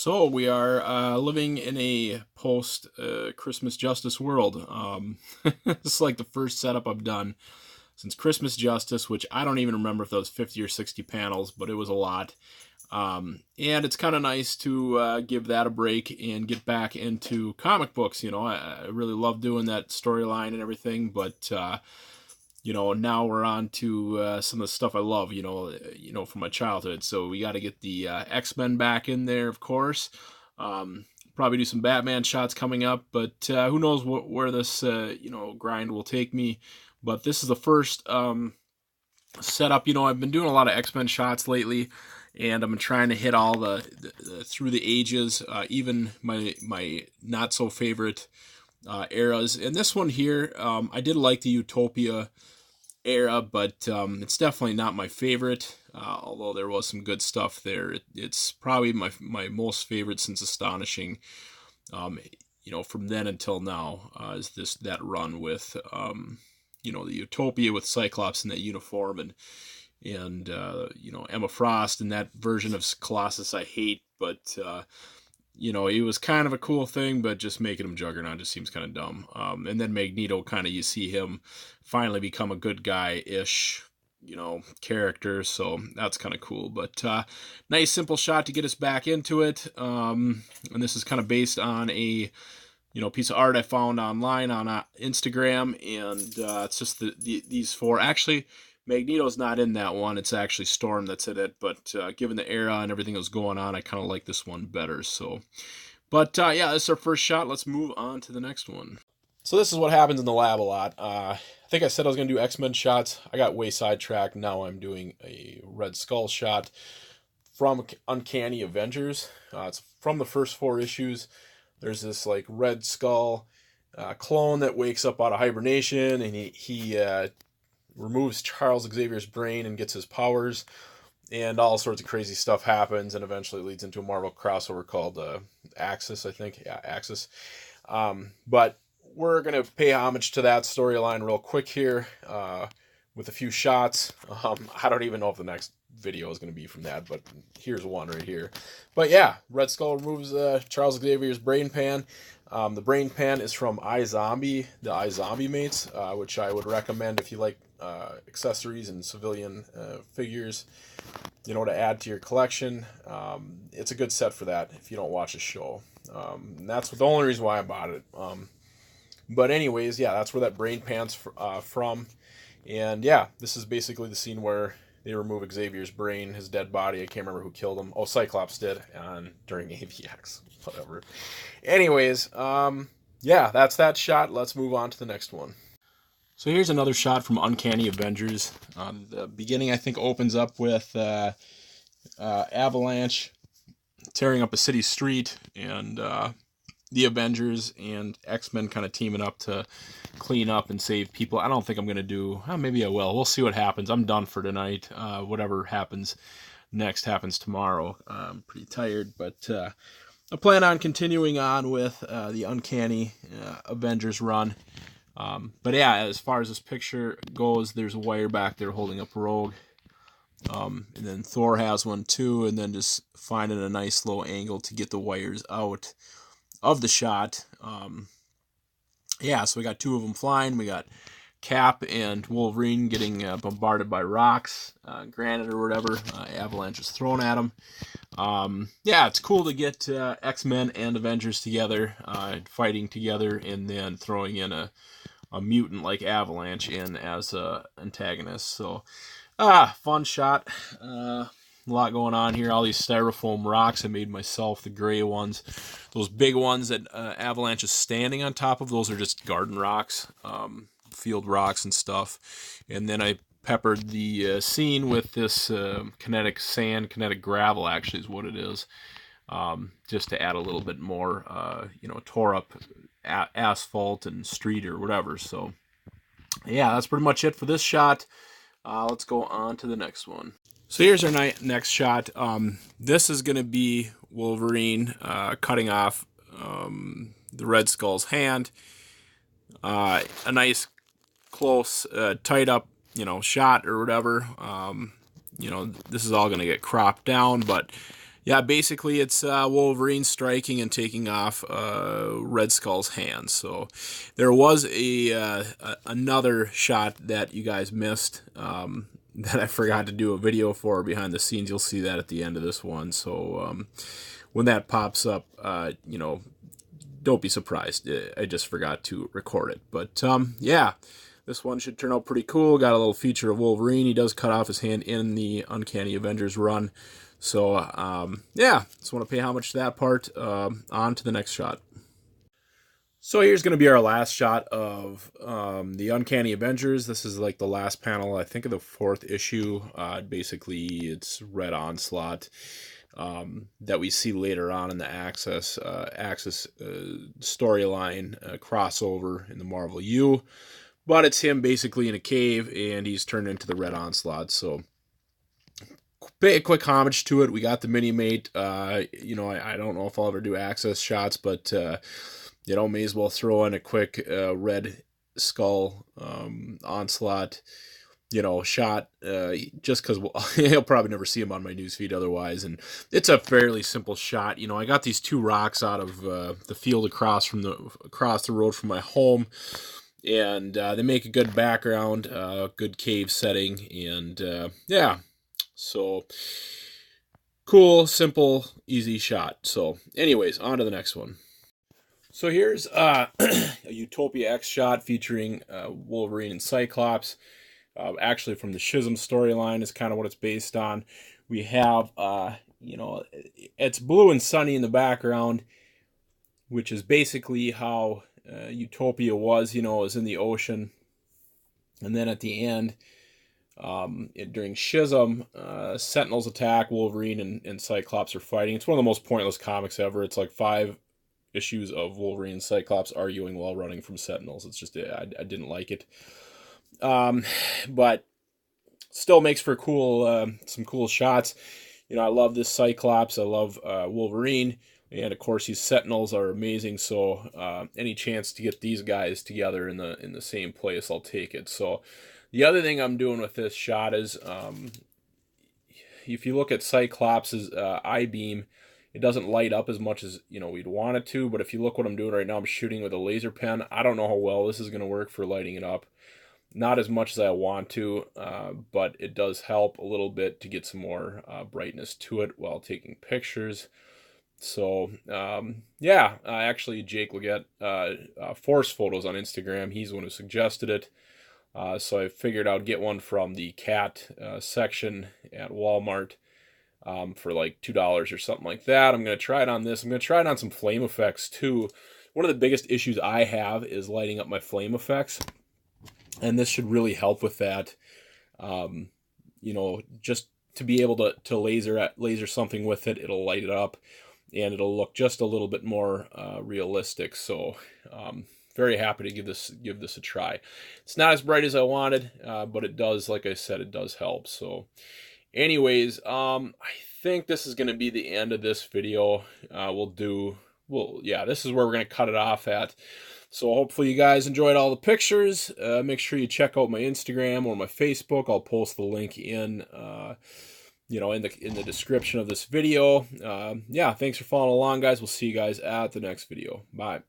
So we are living in a post Christmas Justice world. This is like the first setup I've done since Christmas Justice, which I don't even remember if that was 50 or 60 panels, but it was a lot. And it's kind of nice to give that a break and get back into comic books. I really love doing that storyline and everything, but now we're on to some of the stuff I love, from my childhood. So we got to get the X-Men back in there, of course. Probably do some Batman shots coming up, but who knows where this, grind will take me. But this is the first setup. I've been doing a lot of X-Men shots lately, and I've been trying to hit all the through the ages, even my not so favorite eras. And this one here, I did like the Utopia era, but it's definitely not my favorite. Although there was some good stuff there, it's probably my most favorite since Astonishing. From then until now, is that run with the Utopia with Cyclops in that uniform and Emma Frost and that version of Colossus I hate, but it was kind of a cool thing, but just making him Juggernaut just seems kind of dumb. And then Magneto, you see him finally become a good guy-ish, character, so that's kind of cool. But nice, simple shot to get us back into it. And this is kind of based on a piece of art I found online on Instagram, and it's just these four. Actually, Magneto's not in that one. It's actually Storm that's in it. But given the era and everything that was going on, I kind of like this one better. So, but yeah, this is our first shot. Let's move on to the next one. So this is what happens in the lab a lot. I think I said I was going to do X-Men shots. I got way sidetracked. Now I'm doing a Red Skull shot from Uncanny Avengers. It's from the first four issues. There's this like Red Skull clone that wakes up out of hibernation, and he removes Charles Xavier's brain and gets his powers, and all sorts of crazy stuff happens, and eventually leads into a Marvel crossover called Axis, I think. Yeah, Axis. But we're going to pay homage to that storyline real quick here with a few shots. I don't even know if the next video is going to be from that, but here's one right here. But yeah, Red Skull removes Charles Xavier's brain pan. The brain pan is from iZombie, the iZombie mates, which I would recommend if you like accessories and civilian figures, to add to your collection. It's a good set for that if you don't watch a show. And that's the only reason why I bought it. But anyways, yeah, that's where that brain pan's from. And yeah, this is basically the scene where they remove Xavier's brain, his dead body. I can't remember who killed him. Oh, Cyclops did during AVX. Whatever. Anyways, yeah, that's that shot. Let's move on to the next one. So here's another shot from Uncanny Avengers. The beginning, I think, opens up with Avalanche tearing up a city street, and the Avengers and X-Men kind of teaming up to clean up and save people. I don't think I'm going to do... maybe I will. We'll see what happens. I'm done for tonight. Whatever happens next happens tomorrow. I'm pretty tired, but I plan on continuing on with the Uncanny Avengers run. But yeah, as far as this picture goes, there's a wire back there holding up Rogue. And then Thor has one too, and then just finding a nice low angle to get the wires out of the shot. Yeah, so we got two of them flying. We got Cap and Wolverine getting bombarded by rocks, granite or whatever. Avalanche is thrown at them. Yeah, it's cool to get X-Men and Avengers together, fighting together, and then throwing in a mutant like Avalanche in as a antagonist. So, fun shot. A lot going on here. All these styrofoam rocks I made myself, the gray ones. Those big ones that Avalanche is standing on top of, those are just garden rocks, field rocks and stuff. And then I peppered the scene with this kinetic sand, kinetic gravel actually is what it is, just to add a little bit more, tore up asphalt and street or whatever. So yeah, that's pretty much it for this shot. Let's go on to the next one. So here's our next shot. This is going to be Wolverine cutting off the Red Skull's hand. A nice, close, tight up, shot or whatever. This is all going to get cropped down, but Yeah, basically it's Wolverine striking and taking off Red Skull's hands. So there was another shot that you guys missed that I forgot to do a video for behind the scenes. You'll see that at the end of this one. So when that pops up, don't be surprised. I just forgot to record it. But yeah, this one should turn out pretty cool. Got a little feature of Wolverine. He does cut off his hand in the Uncanny Avengers run. So, yeah, just want to pay homage to that part. On to the next shot. So here's going to be our last shot of the Uncanny Avengers. This is like the last panel, I think, of the 4th issue. Basically, it's Red Onslaught that we see later on in the Axis storyline crossover in the Marvel U. But it's him basically in a cave, and he's turned into the Red Onslaught. So pay a quick homage to it. We got the mini-mate. I don't know if I'll ever do Access shots, but, may as well throw in a quick Red Skull Onslaught, shot, just because he'll probably never see him on my newsfeed otherwise. And it's a fairly simple shot. I got these 2 rocks out of the field across the road from my home, and they make a good background, good cave setting, and yeah. So, cool, simple, easy shot. So, anyways, on to the next one. So here's a Utopia X shot featuring Wolverine and Cyclops. Actually, from the Schism storyline is kind of what it's based on. We have, it's blue and sunny in the background, which is basically how Utopia was, it was in the ocean. And then at the end, during Schism, Sentinels attack, Wolverine and Cyclops are fighting. It's one of the most pointless comics ever. It's like 5 issues of Wolverine and Cyclops arguing while running from Sentinels. It's just, I didn't like it. But still makes for some cool shots. I love this Cyclops. I love Wolverine. And of course, these Sentinels are amazing. So any chance to get these guys together in the same place, I'll take it. So the other thing I'm doing with this shot is, if you look at Cyclops' I-beam, it doesn't light up as much as we'd want it to. But if you look what I'm doing right now, I'm shooting with a laser pen. I don't know how well this is going to work for lighting it up. Not as much as I want to, but it does help a little bit to get some more brightness to it while taking pictures. So, yeah, actually, Jake Leggett, Force Photos on Instagram, he's the one who suggested it. So I figured I'd get one from the cat section at Walmart for like $2 or something like that. I'm going to try it on this. I'm going to try it on some flame effects too. One of the biggest issues I have is lighting up my flame effects. And this should really help with that. Just to be able to laser something with it, it'll light it up, and it'll look just a little bit more realistic. So, very happy to give this a try. It's not as bright as I wanted, but it does, like I said, it does help. So, anyways, I think this is going to be the end of this video. This is where we're going to cut it off at. So hopefully you guys enjoyed all the pictures. Make sure you check out my Instagram or my Facebook. I'll post the link in the description of this video. Yeah, thanks for following along, guys. We'll see you guys at the next video. Bye.